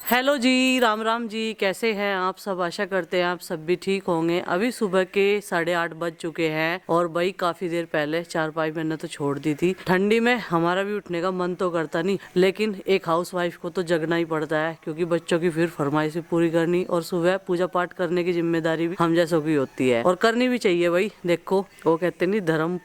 Hello जी, राम राम जी। कैसे हैं आप सब? आशा करते हैं आप सब भी ठीक होंगे। अभी सुबह के 8:30 बज चुके हैं और भाई काफी देर पहले चारपाई मैंने तो छोड़ दी थी। ठंडी में हमारा भी उठने का मन तो करता नहीं, लेकिन एक हाउसवाइफ को तो जगना ही पड़ता है, क्योंकि बच्चों की फिर फरमाइश पूरी करनी और सुबह पूजा पाठ करने की जिम्मेदारी भी हम जैसों की होती है और करनी भी चाहिए। भाई देखो, वो कहते नहीं, धर्म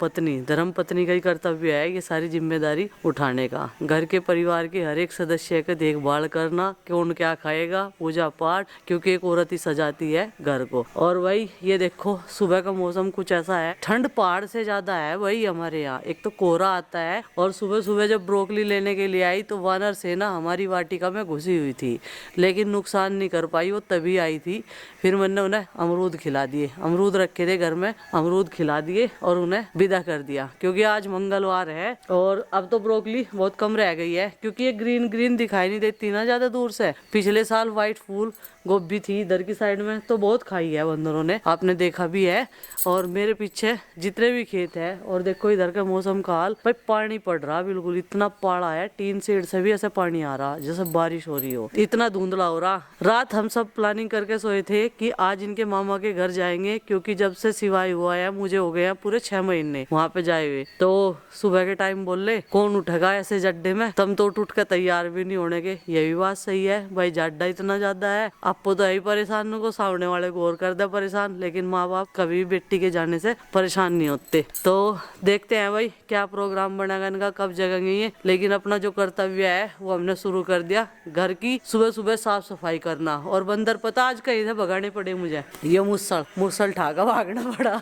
पत्नी का ही कर्तव्य है ये सारी जिम्मेदारी उठाने का। घर के परिवार के हर एक सदस्य का देखभाल करना, कौन क्या खाएगा, पूजा पाठ, क्योंकि एक औरत ही सजाती है घर को। और भाई ये देखो, सुबह का मौसम कुछ ऐसा है, ठंड पहाड़ से ज्यादा है भाई हमारे यहाँ। एक तो कोहरा आता है, और सुबह सुबह जब ब्रोकली लेने के लिए आई तो वानर सेना हमारी वाटिका में घुसी हुई थी, लेकिन नुकसान नहीं कर पाई। वो तभी आई थी, फिर मैंने उन्हें अमरूद खिला दिए। अमरूद रखे थे घर में, अमरूद खिला दिए और उन्हें विदा कर दिया, क्योंकि आज मंगलवार है। और अब तो ब्रोकली बहुत कम रह गई है, क्योंकि ये ग्रीन ग्रीन दिखाई नहीं देती ना ज्यादा दूर से। पिछले साल व्हाइट फूल गोभी थी इधर की साइड में, तो बहुत खाई है बंदरों ने, आपने देखा भी है। और मेरे पीछे जितने भी खेत है, और देखो इधर का मौसम का हाल, भाई पानी पड़ रहा बिल्कुल, इतना पाड़ा है, टीन शेड से भी ऐसे पानी आ रहा जैसे बारिश हो रही हो, इतना धुंधला हो रहा। रात हम सब प्लानिंग करके सोए थे कि आज इनके मामा के घर जाएंगे, क्योंकि जब से सिवाय हुआ है मुझे हो गए हैं पूरे 6 महीने वहाँ पे जाए हुए। तो सुबह के टाइम बोले कौन उठेगा ऐसे जड्डे में, तम तो उठ के तैयार भी नहीं होने के। ये भी बात सही है भाई, जाड्डा इतना ज्यादा है, आपको तो है ही परेशान को, सामने वाले को और कर दे परेशान, लेकिन माँ बाप कभी भी बेटी के जाने से परेशान नहीं होते। तो देखते हैं भाई क्या प्रोग्राम बनेगा इनका, कब जगेंगे ये। लेकिन अपना जो कर्तव्य है वो हमने शुरू कर दिया, घर की सुबह सुबह साफ सफाई करना। और बंदर पता आज कहीं से भगाने पड़े मुझे, ये मुसल ठाका भागना पड़ा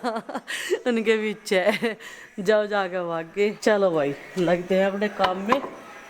उनके पीछे, जाओ जाके भाग के। चलो भाई लगते हैं अपने काम में।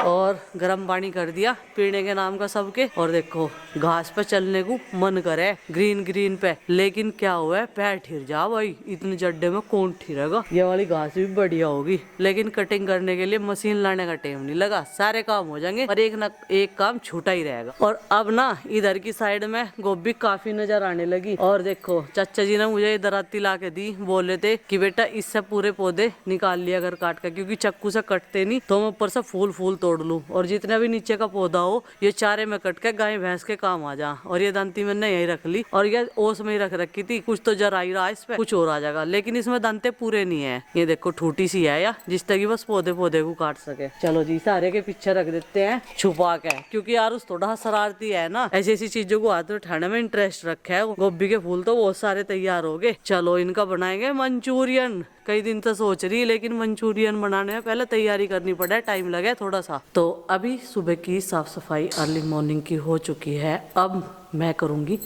और गर्म पानी कर दिया पीने के नाम का सबके। और देखो घास पे चलने को मन करे ग्रीन ग्रीन पे, लेकिन क्या हुआ है, पैर ठिर जा भाई, इतने जड्डे में कौन ठिरेगा। ये वाली घास भी बढ़िया होगी, लेकिन कटिंग करने के लिए मशीन लाने का टाइम नहीं लगा, सारे काम हो जाएंगे और एक ना एक काम छूटा ही रहेगा। और अब ना इधर की साइड में गोभी काफी नजर आने लगी। और देखो चाचा जी ने मुझे इधर आती ला के दी, बोले थे कि बेटा इससे पूरे पौधे निकाल लिया अगर काट कर, क्योंकि चक्कू से कटते नहीं तो मैं ऊपर से फूल फूल तोड़ लूं, और जितना भी नीचे का पौधा हो ये चारे में कट के गाय भैंस के काम आ जा। और ये दांती मैंने यही रख ली, और ये ओस में ही रख रखी थी, कुछ तो जरा ही रहा इस पे, कुछ और आ जाएगा, लेकिन इसमें दांते पूरे नहीं है। ये देखो ठूटी सी है या जिस तक बस पौधे पौधे को काट सके। चलो जी सारे के पीछे रख देते हैं छुपा के, क्योंकि यार उस थोड़ा शरारती है ना, ऐसी ऐसी चीजों को हाथ में उठाने में इंटरेस्ट रखा है। गोभी के फूल तो बहुत सारे तैयार हो गए। चलो इनका बनाएंगे मंचूरियन, कई दिन से सोच रही, लेकिन मंचूरियन बनाने में पहले तैयारी करनी पड़े, टाइम लगे थोड़ा सा। तो अभी सुबह की साफ सफाई अर्ली मॉर्निंग की हो चुकी है, अब मैं करूंगी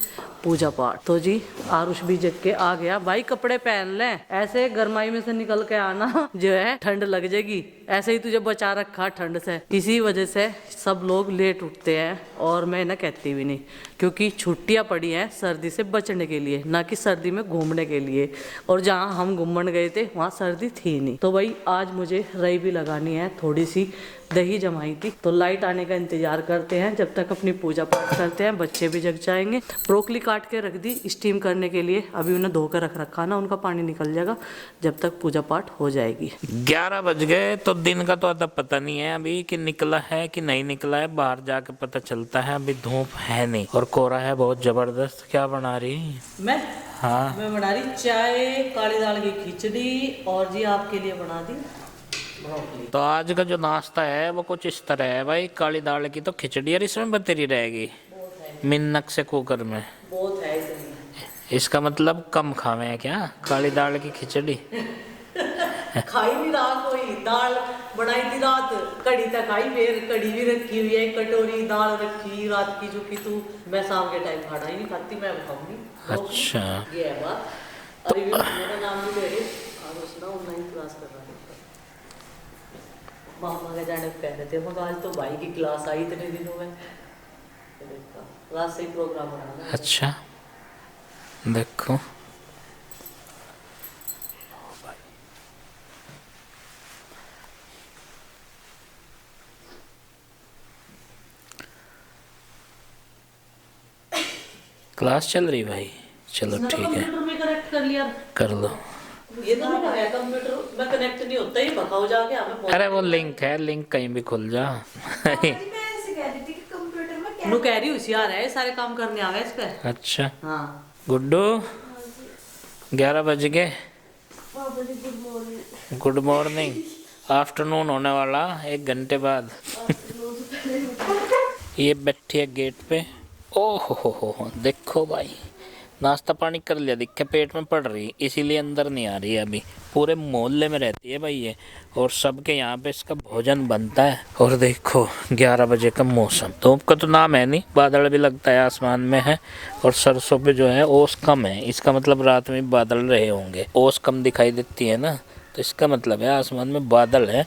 पूजा पाठ। तो जी आरुष भी जग के आ गया। भाई कपड़े पहन ले, ऐसे गरमाई में से निकल के आना, जो है ठंड लग जाएगी। ऐसे ही तुझे बचा रखा ठंड से, इसी वजह से सब लोग लेट उठते हैं, और मैं ना कहती भी नहीं, क्योंकि छुट्टियां पड़ी हैं सर्दी से बचने के लिए, ना कि सर्दी में घूमने के लिए। और जहाँ हम घूमने गए थे वहाँ सर्दी थी नहीं। तो भाई आज मुझे रई भी लगानी है, थोड़ी सी दही जमाई थी, तो लाइट आने का इंतजार करते हैं, जब तक अपनी पूजा पाठ करते हैं, बच्चे भी जग जाएंगे। ब्रोकली काट के रख दी स्टीम करने के लिए, अभी उन्हें धो कर रख रखा ना, उनका पानी निकल जाएगा जब तक पूजा पाठ हो जाएगी। 11 बज गए, तो दिन का तो अतः पता नहीं है अभी कि निकला है कि नहीं निकला है, बाहर जाके पता चलता है। अभी धूप है नहीं और कोहरा है बहुत जबरदस्त। क्या बना रही? मैं हाँ बना रही चाय, काली दाल की खिचड़ी, और जी आपके लिए बना दी ब्रोकली। तो आज का जो नाश्ता है वो कुछ इस तरह है भाई, काली दाल की तो खिचड़ी, और इसमें बतेरी रहेगी मिन्नक से कुकर में, बहुत है इसमें। इसका मतलब कम खावे हैं क्या काली दाल की खिचड़ी? खाई नहीं रहा कोई, दाल बनाई थी रात, कड़ी तक खाई, फिर कड़ी भी रखी हुई है, कटोरी दाल रखी रात की, जो कि तू मैं शाम के टाइम खाना ही नहीं खाती, मैं खाऊंगी। अच्छा ये है बात। अरे मेरा नाम भी ले रही, और उसने ऑनलाइन क्लास कर रहा है, मामा के जाने कह रहे थे, मगर आज तो भाई की क्लास आई इतने दिनों में, क्लास से ही प्रोग्राम बनाना। अच्छा देखो क्लास चल रही भाई, चलो ठीक है, कंप्यूटर में कनेक्ट कर लिया, कर लो। ये तो नहीं है, कंप्यूटर में कनेक्ट नहीं होता, ही भगाओ जाके हमें। अरे वो लिंक है, लिंक कहीं भी खुल जा। मैं ऐसे कह रही थी कि कंप्यूटर में नु कह रही होशियार है, सारे काम करने आवे इस पे। अच्छा हाँ गुड्डू 11 बज गए। Good morning. आफ्टरनून होने वाला 1 घंटे बाद। ये बैठी है गेट पे। ओहो हो देखो भाई, नाश्ता पानी कर लिया, दिखे पेट में पड़ रही, इसीलिए अंदर नहीं आ रही है अभी। पूरे मोहल्ले में रहती है भाई ये, और सबके यहाँ पे इसका भोजन बनता है। और देखो 11 बजे का मौसम, धूप का तो नाम है नहीं, बादल भी लगता है आसमान में है, और सरसों पे जो है ओस कम है, इसका मतलब रात में बादल रहे होंगे। ओस कम दिखाई देती है ना, तो इसका मतलब है आसमान में बादल है,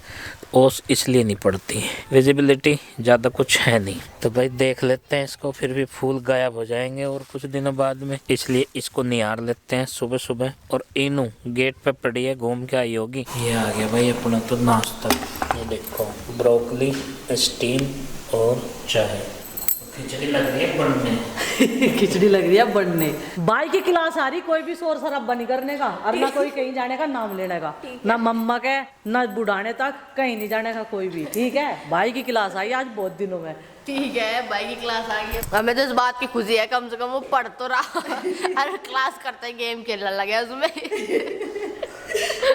ओस इसलिए नहीं पड़ती। विजिबिलिटी ज़्यादा कुछ है नहीं, तो भाई देख लेते हैं इसको, फिर भी फूल गायब हो जाएंगे और कुछ दिनों बाद में, इसलिए इसको निहार लेते हैं सुबह सुबह। और इनू गेट पे पड़ी है, घूम के आई होगी। ये आ गया भाई अपना तो नाश्ता, ये देखो ब्रोकली, स्टीम और चाय। खिचड़ी लग रही है बनने। खिचड़ी लग रही है बनने। भाई की क्लास आ रही, कोई भी शोर शराबा नहीं करने का, और ना कोई कहीं जाने का नाम लेने का, ना मम्मा के ना बुढ़ाने तक कहीं नहीं जाने का कोई भी, ठीक है। भाई की क्लास आई आज बहुत दिनों में। ठीक है, भाई की क्लास आ गई। हमें तो इस बात की खुशी है, कम से कम वो पढ़ तो रहा। अरे क्लास करते गेम खेलने लगे उसमें।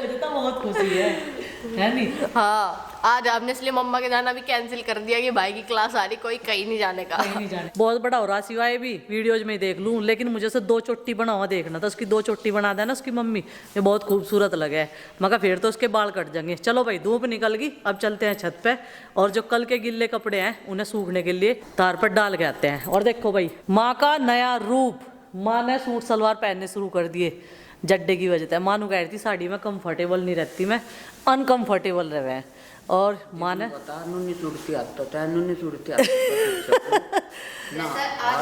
मुझे तो बहुत खुशी है नहीं? हाँ, आज हमने इसलिए मम्मा के जाना भी कैंसिल कर दिया कि भाई की क्लास आ रही, कोई कहीं नहीं जाने का। कहीं नहीं जाने। बहुत बड़ा हो रहा सिवाय भी वीडियोज में देख लूं, लेकिन मुझे से 2 चोटी बना हुआ देखना था। उसकी 2 चोटी बना देना उसकी मम्मी, ये बहुत खूबसूरत लगे। मगर फिर तो उसके बाल कट जाएंगे। चलो भाई धूप निकल गई, अब चलते हैं छत पे, और जो कल के गिल्ले कपड़े हैं उन्हें सूखने के लिए तार पर डाल के आते हैं। और देखो भाई माँ का नया रूप, माँ ने सूट सलवार पहनने शुरू कर दिए जड्डे की वजह से। माँ नु कह रही थी साड़ी में कंफर्टेबल नहीं रहती, मैं अनकंफर्टेबल रहे। और माँ ने आज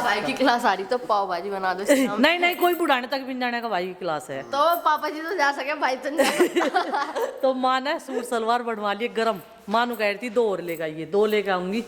भाई की क्लास आ रही तो पाव भाजी बना दो। नहीं नहीं, कोई बुढ़ाने तक भी नहीं जाने का, भाई की क्लास है तो पापा जी तो जा सके, भाई तो नहीं जा सकता। तो माँ ने सूट सलवार बनवा लिए गरम। माँ नु कह रही थी 2 और लेकर आइए, 2 लेकर आऊंगी,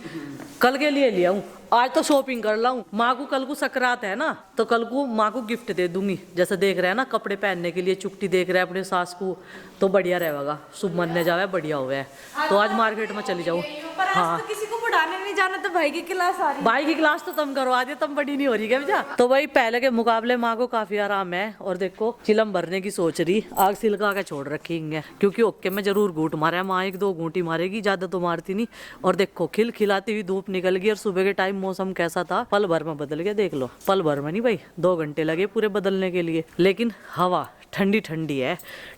कल के लिए ले आऊं, आज तो शॉपिंग कर लाऊं। माँ को कल को सकरात है ना, तो कल को माँ को गिफ्ट दे दूंगी। जैसे देख रहे हैं ना कपड़े पहनने के लिए, चुट्टी देख रहे हैं अपने सास को, तो बढ़िया रहेगा, शुभ मनने जावे, बढ़िया हुआ है। तो आज मार्केट में चली जाऊँ। हाँ तो किसी को बुढ़ाने नहीं जाना, तो भाई की क्लास आ रही है। भाई की क्लास तो तुम करवा दिए, तुम बड़ी नहीं हो रही क्या बेटा? तो भाई पहले के मुकाबले माँ को काफी आराम है। और देखो चिलम भरने की सोच रही, आग सिलका के छोड़ रखी है, क्योंकि ओके में जरूर घूट मारा है माँ, 1-2 घूंटी मारेगी, ज्यादा तो मारती नहीं। और देखो खिलखिलाती हुई धूप निकल गई, और सुबह के टाइम मौसम कैसा था, पल भर में बदल गया। देख लो, पल भर में नहीं भाई, 2 घंटे लगे पूरे बदलने के लिए। लेकिन हवा ठंडी ठंडी है।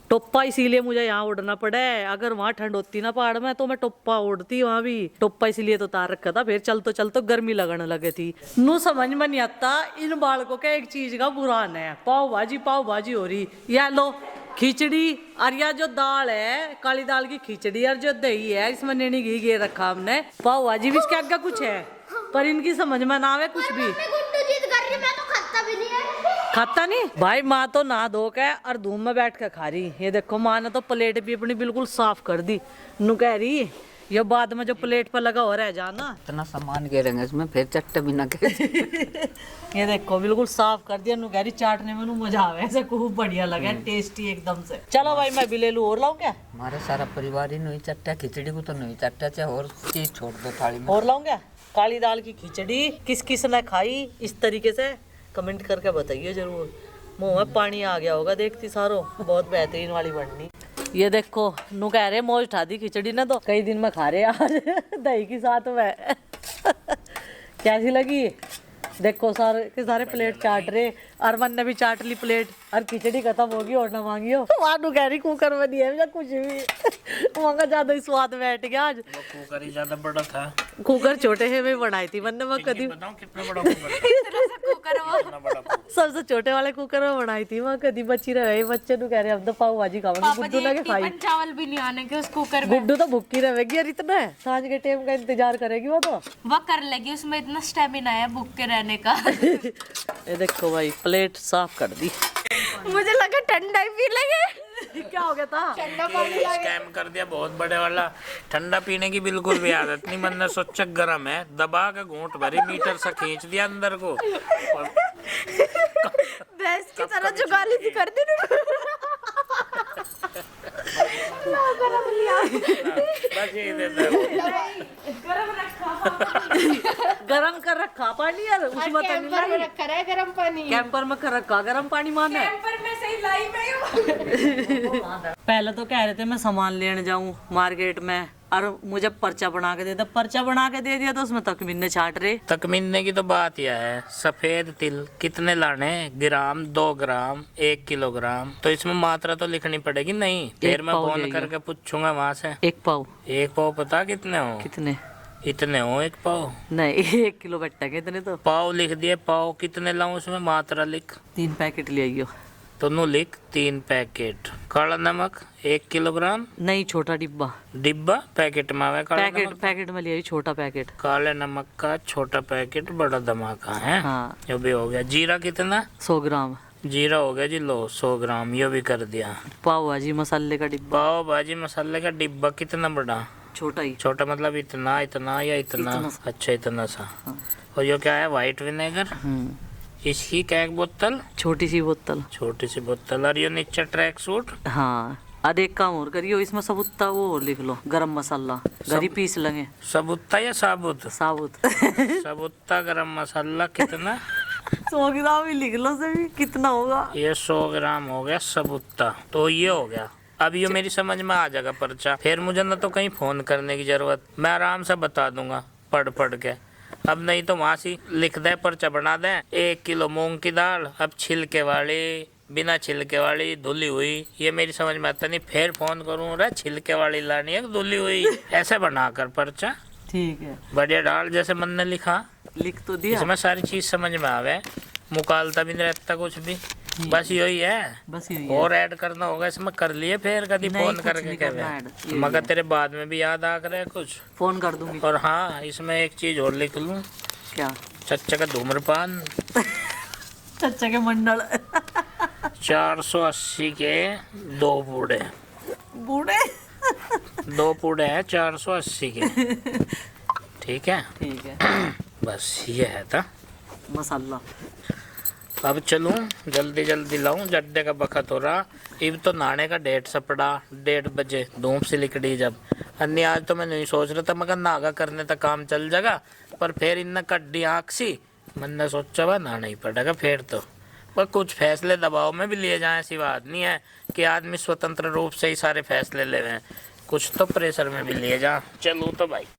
टोप्पा इसीलिए मुझे यहाँ उड़ना पड़ा है, अगर वहाँ ठंड होती ना पहाड़ में तो मैं टोप्पा उड़ती वहाँ भी। टोप्पा इसीलिए तो तार रखा था, फिर चल तो गर्मी लगने लगे थी। नू समझ में नहीं आता इन बालकों के एक चीज का बुरान है, पाव भाजी हो रही, या लो खिचड़ी, और या जो दाल है काली दाल की खिचड़ी, और जो दही है इसमें नैनी घी गे रखा हमने, पाव भाजी भी इसके आगे कुछ है, पर इनकी समझ में ना आवे कुछ भी। खाता नहीं भाई, माँ तो नहा धो के और धूम में बैठ के खा रही। ये देखो माँ ने तो प्लेट भी अपनी बिल्कुल साफ कर दी। नु कह रही ये बाद में जो प्लेट पर लगा हो रह जाना, इतना सामान गिरेंगे इसमें, फिर चट्टे भी ना के। ये देखो बिल्कुल साफ कर दिया। नु कह रही चाटने में नु मजा आवे, ऐसे खूब बढ़िया लगे, टेस्टी एकदम से। चलो भाई मैं भी ले लूं, और लाऊं क्या? हमारा सारा परिवार ही नहीं चट्टा, खिचड़ी को तो नहीं चट्टा, चाहे और चीज छोड़ दो थाली में। और लाऊं क्या? काली दाल की खिचड़ी किस किस ने खाई इस तरीके से कमेंट करके बताइए जरूर। मुंह में पानी आ गया होगा देखती सारो, बहुत बेहतरीन वाली बननी। ये देखो नु कह रहे मौज उठा दी खिचड़ी ना, तो कई दिन में खा रहे आज दही के साथ में। कैसी लगी? देखो सारे के सारे प्लेट चाट रहे, अरमन ने भी चाट ली प्लेट, और खिचड़ी खत्म होगी और ना मांगियो। मानू कह रही कुकर में नहीं है कुछ भी, वहाँ ज्यादा ही स्वाद बैठ गया आज। कुकर ही ज्यादा बड़ा था, कुकर छोटे है में बनाई थी मैंने, मैं कभी बताऊं कितना बड़ा कुकर? सबसे छोटे वाले कुकर में बनाई थी मैं, कभी बची रहे। बच्चे नु कह रहे अब तो पाव भाजी खाओगे, गुड्डू ने के खाई, चावल भी नहीं आने के उस कुकर में। गुड्डू तो भूखी रहेगी यार, इतना सांझ के टाइम का इंतजार करेगी वो तो। वो कर लेगी, उसमें इतना स्टेमिना है भूख के रहने का। ये देखो भाई प्लेट साफ कर दी। मुझे लगा ठंडा ही पी लेंगे। क्या हो गया था? स्कैम कर दिया बहुत बड़े वाला। ठंडा पीने की बिल्कुल भी आदत नहीं, मैंने सोचा गर्म है, दबा के घूंट भरी, मीटर से खींच दिया अंदर को, भैंस की तरह जुगाली थी कर दी। बस यही देता है। गरम कर रखा पानी यार, उसमें तो नहीं कैंपर में लाई। रखा है गरम पानी। कैंपर में कर रखा गरम पानी माना है। कैंपर में से ही लाई मैं हूँ। पहले तो कह रहे थे मैं सामान लेने जाऊं मार्केट में, और मुझे पर्चा बना के दे दिया। पर्चा बना के दे दिया तो उसमें तकमीने छाट रहे। तकमीने की तो बात यह है, सफेद तिल कितने लाने, ग्राम, 2 ग्राम, 1 किलोग्राम, तो इसमें मात्रा तो लिखनी पड़ेगी। नहीं फिर मैं पाव फोन ले करके पूछूंगा वहां से। 1 पाव 1 पाव पता कितने हो? कितने? इतने हो 1 पाव। नहीं 1 किलो बट्टा के इतने तो। पाव लिख दिए, पाव कितने लाऊं उसमें मात्रा लिख। 3 पैकेट ले आइयो। तो नु लिख 3 पैकेट। काला नमक 1 किलोग्राम। नहीं छोटा डिब्बा, डिब्बा पैकेट में आवे काला पैकेट नमक। पैकेट में ले आई छोटा पैकेट। काले नमक का छोटा पैकेट, बड़ा धमाका है। हाँ ये भी हो गया। जीरा कितना? 100 ग्राम। जीरा हो गया जी, लो 100 ग्राम, ये भी कर दिया। पाव भाजी मसाले का डिब्बा पाव भाजी मसाले का डिब्बा कितना बड़ा? छोटा ही। छोटा मतलब इतना इतना या इतना? इतना सा। अच्छा इतना सा। और ये क्या है? White vinegar. इसकी क्या एक बोतल? छोटी सी बोतल। छोटी सी बोतल। और ये नीचे ट्रैक सूट। हाँ अब एक काम और करियो, इसमें सबूता वो और लिख लो, गरम मसाला घर ही पीस लेंगे। सबूता या साबुत? साबुत। सबूता गरम मसाला कितना? 100 ग्राम ही लिख लो सभी, कितना होगा? ये 100 ग्राम हो गया सबूता। तो ये हो गया। अब ये मेरी समझ में आ जाएगा पर्चा। फिर मुझे ना तो कहीं फोन करने की जरूरत, मैं आराम से बता दूंगा पढ़ के। अब नहीं तो वहां से लिख दे, पर्चा बना दे। 1 किलो मूंग की दाल, अब छिलके वाली, बिना छिलके वाली, धुली हुई। ये मेरी समझ में आता नहीं, फिर फोन करूँ रे छिलके वाली लानी है धुली हुई। ऐसे बनाकर पर्चा ठीक है, बढ़िया डाल जैसे मन ने लिखा। लिख तो दिया। इसमें सारी चीज समझ में आवे, मुकालता भी नहीं रहता कुछ भी। बस यही है। बस यही है। और ऐड करना होगा इसमें, कर लिए फिर कभी नहीं, फोन कुछ करके नहीं करना कहे। ऐड, यही मगर है। तेरे बाद में भी याद आ रहा है कुछ। फोन कर दूंगी। और हाँ, इसमें एक चीज और लिख लूं, क्या? चच्चा का धूम्रपान। चच्चा के मंडल। 480 के 2 पूड़े। बूढ़े। 2 पूड़े हैं 480 के। ठीक है। ठीक है। बस ये है था मसाला। अब चलूं, जल्दी जल्दी लाऊं, जड्डे का बखत हो रहा। इब तो नहाने का डेट सपड़ा, 1:30 बजे धूप से लिकड़ी जब। अन्य आज तो मैं नहीं सोच रहा था, मगर नागा करने तक काम चल जाएगा। पर फिर इन कड्डी आँख सी, मन ने सोचा हुआ नहाना ही पड़ेगा फिर तो। पर कुछ फैसले दबाव में भी लिए जाएं, ऐसी बात नहीं है कि आदमी स्वतंत्र रूप से ही सारे फैसले ले रहे हैं। कुछ तो प्रेशर में भी लिए जा। चलूँ तो भाई।